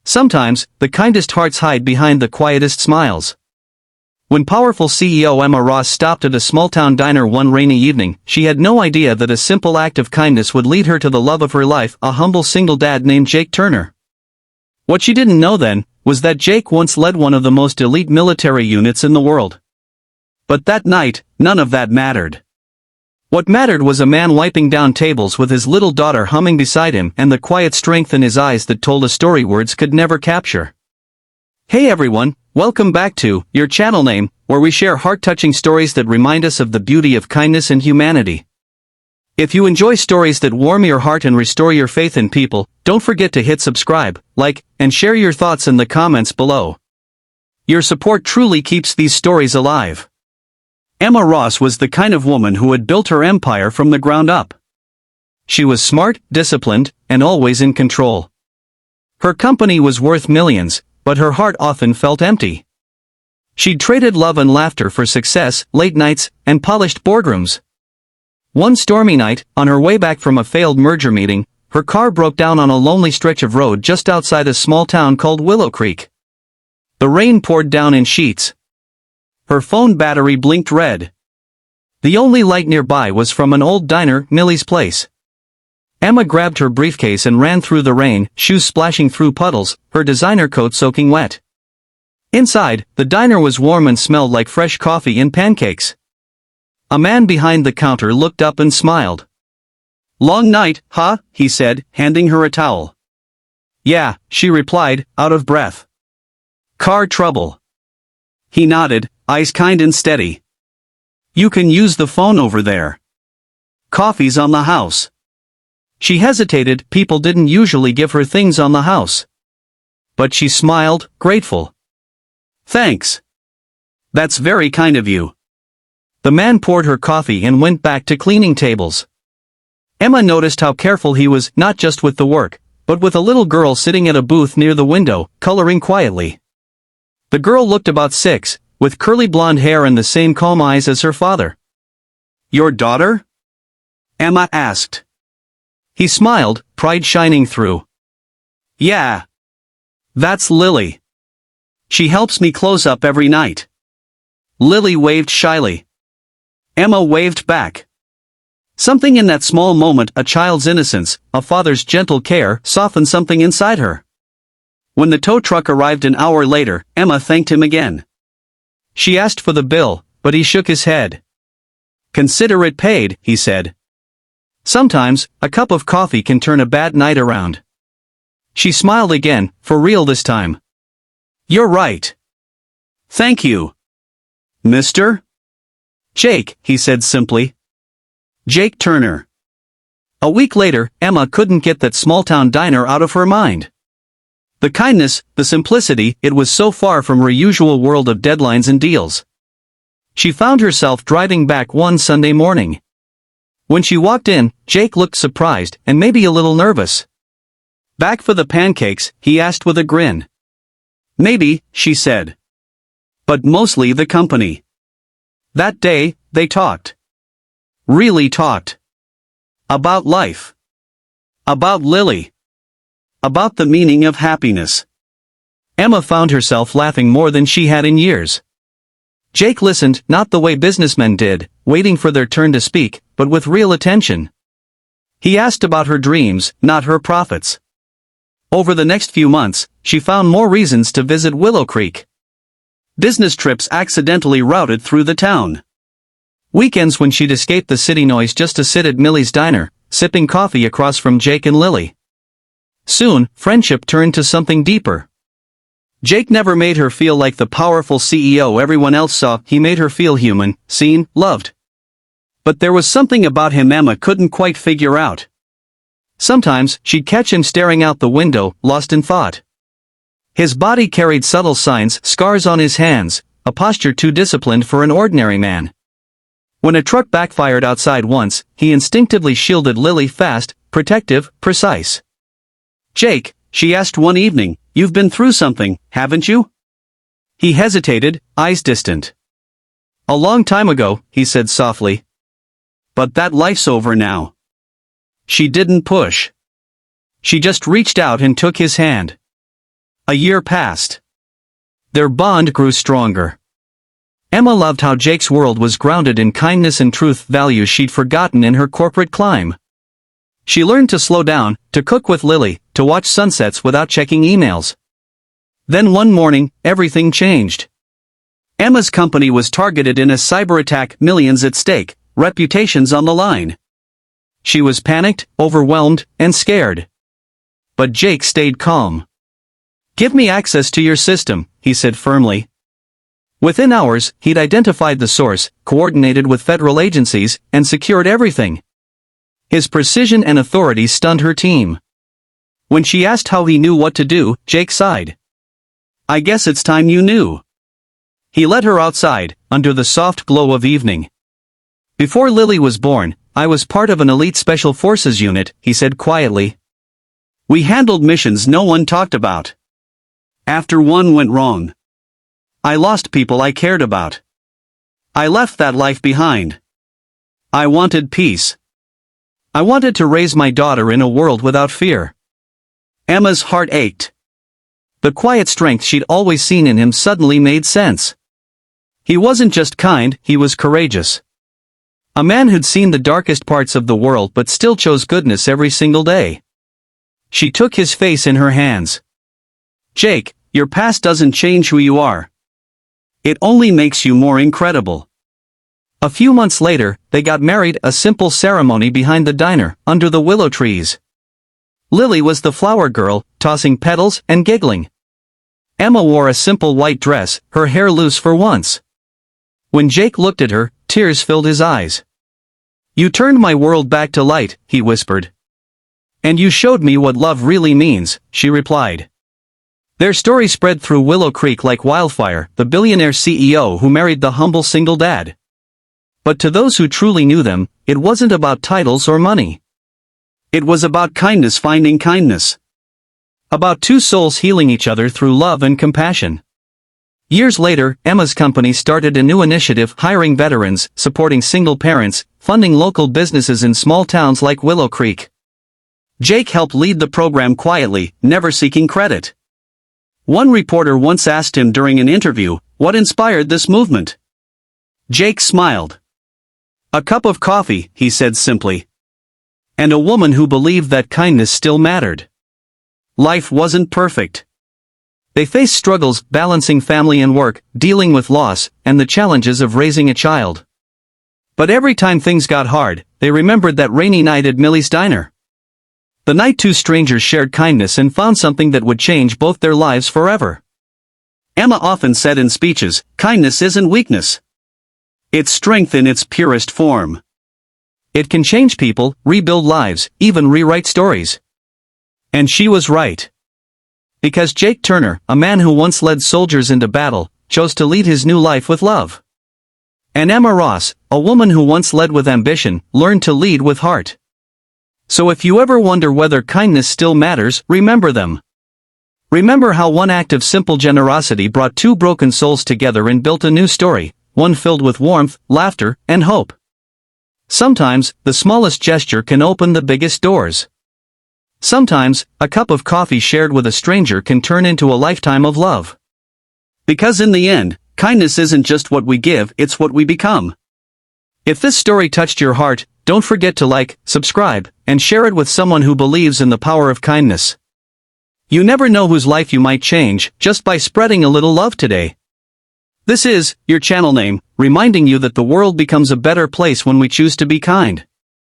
Sometimes, the kindest hearts hide behind the quietest smiles. When powerful CEO Emma Ross stopped at a small-town diner one rainy evening, she had no idea that a simple act of kindness would lead her to the love of her life, a humble single dad named Jake Turner. What she didn't know then, was that Jake once led one of the most elite military units in the world. But that night, none of that mattered. What mattered was a man wiping down tables with his little daughter humming beside him and the quiet strength in his eyes that told a story words could never capture. Hey everyone, welcome back to your channel name, where we share heart-touching stories that remind us of the beauty of kindness and humanity. If you enjoy stories that warm your heart and restore your faith in people, don't forget to hit subscribe, like, and share your thoughts in the comments below. Your support truly keeps these stories alive. Emma Ross was the kind of woman who had built her empire from the ground up. She was smart, disciplined, and always in control. Her company was worth millions, but her heart often felt empty. She'd traded love and laughter for success, late nights, and polished boardrooms. One stormy night, on her way back from a failed merger meeting, her car broke down on a lonely stretch of road just outside a small town called Willow Creek. The rain poured down in sheets. Her phone battery blinked red. The only light nearby was from an old diner, Millie's Place. Emma grabbed her briefcase and ran through the rain, shoes splashing through puddles, her designer coat soaking wet. Inside, the diner was warm and smelled like fresh coffee and pancakes. A man behind the counter looked up and smiled. "Long night, huh?" he said, handing her a towel. "Yeah," she replied, out of breath. "Car trouble." He nodded, eyes kind and steady. "You can use the phone over there. Coffee's on the house." She hesitated, people didn't usually give her things on the house. But she smiled, grateful. "Thanks. That's very kind of you." The man poured her coffee and went back to cleaning tables. Emma noticed how careful he was, not just with the work, but with a little girl sitting at a booth near the window, coloring quietly. The girl looked about 6, with curly blonde hair and the same calm eyes as her father. "Your daughter?" Emma asked. He smiled, pride shining through. "Yeah. That's Lily. She helps me close up every night." Lily waved shyly. Emma waved back. Something in that small moment, a child's innocence, a father's gentle care, softened something inside her. When the tow truck arrived an hour later, Emma thanked him again. She asked for the bill, but he shook his head. "Consider it paid," he said. Sometimes, a cup of coffee can turn a bad night around. She smiled again, for real this time. "You're right. Thank you. Mr. Jake," he said simply. "Jake Turner." A week later, Emma couldn't get that small-town diner out of her mind. The kindness, the simplicity, it was so far from her usual world of deadlines and deals. She found herself driving back one Sunday morning. When she walked in, Jake looked surprised and maybe a little nervous. "Back for the pancakes?" he asked with a grin. "Maybe," she said. "But mostly the company." That day, they talked. Really talked. About life. About Lily. About the meaning of happiness. Emma found herself laughing more than she had in years. Jake listened, not the way businessmen did, waiting for their turn to speak, but with real attention. He asked about her dreams, not her profits. Over the next few months, she found more reasons to visit Willow Creek. Business trips accidentally routed through the town. Weekends when she'd escape the city noise just to sit at Millie's diner, sipping coffee across from Jake and Lily. Soon, friendship turned to something deeper. Jake never made her feel like the powerful CEO everyone else saw, he made her feel human, seen, loved. But there was something about him Emma couldn't quite figure out. Sometimes, she'd catch him staring out the window, lost in thought. His body carried subtle signs, scars on his hands, a posture too disciplined for an ordinary man. When a truck backfired outside once, he instinctively shielded Lily, fast, protective, precise. "Jake," she asked one evening, "you've been through something, haven't you?" He hesitated, eyes distant. "A long time ago," he said softly. "But that life's over now." She didn't push. She just reached out and took his hand. A year passed. Their bond grew stronger. Emma loved how Jake's world was grounded in kindness and truth, values she'd forgotten in her corporate climb. She learned to slow down, to cook with Lily, to watch sunsets without checking emails. Then one morning, everything changed. Emma's company was targeted in a cyber attack, millions at stake, reputations on the line. She was panicked, overwhelmed, and scared. But Jake stayed calm. "Give me access to your system," he said firmly. Within hours, he'd identified the source, coordinated with federal agencies, and secured everything. His precision and authority stunned her team. When she asked how he knew what to do, Jake sighed. "I guess it's time you knew." He led her outside, under the soft glow of evening. "Before Lily was born, I was part of an elite special forces unit," he said quietly. "We handled missions no one talked about. After one went wrong, I lost people I cared about. I left that life behind. I wanted peace. I wanted to raise my daughter in a world without fear." Emma's heart ached. The quiet strength she'd always seen in him suddenly made sense. He wasn't just kind, he was courageous. A man who'd seen the darkest parts of the world but still chose goodness every single day. She took his face in her hands. "Jake, your past doesn't change who you are. It only makes you more incredible." A few months later, they got married, a simple ceremony behind the diner, under the willow trees. Lily was the flower girl, tossing petals and giggling. Emma wore a simple white dress, her hair loose for once. When Jake looked at her, tears filled his eyes. "You turned my world back to light," he whispered. "And you showed me what love really means," she replied. Their story spread through Willow Creek like wildfire, the billionaire CEO who married the humble single dad. But to those who truly knew them, it wasn't about titles or money. It was about kindness finding kindness. About two souls healing each other through love and compassion. Years later, Emma's company started a new initiative, hiring veterans, supporting single parents, funding local businesses in small towns like Willow Creek. Jake helped lead the program quietly, never seeking credit. One reporter once asked him during an interview, "What inspired this movement?" Jake smiled. "A cup of coffee," he said simply. "And a woman who believed that kindness still mattered." Life wasn't perfect. They faced struggles, balancing family and work, dealing with loss, and the challenges of raising a child. But every time things got hard, they remembered that rainy night at Millie's diner. The night two strangers shared kindness and found something that would change both their lives forever. Emma often said in speeches, "Kindness isn't weakness. It's strength in its purest form. It can change people, rebuild lives, even rewrite stories." And she was right. Because Jake Turner, a man who once led soldiers into battle, chose to lead his new life with love. And Emma Ross, a woman who once led with ambition, learned to lead with heart. So if you ever wonder whether kindness still matters, remember them. Remember how one act of simple generosity brought two broken souls together and built a new story, one filled with warmth, laughter, and hope. Sometimes, the smallest gesture can open the biggest doors. Sometimes, a cup of coffee shared with a stranger can turn into a lifetime of love. Because in the end, kindness isn't just what we give, it's what we become. If this story touched your heart, don't forget to like, subscribe, and share it with someone who believes in the power of kindness. You never know whose life you might change, just by spreading a little love today. This is your channel name, reminding you that the world becomes a better place when we choose to be kind.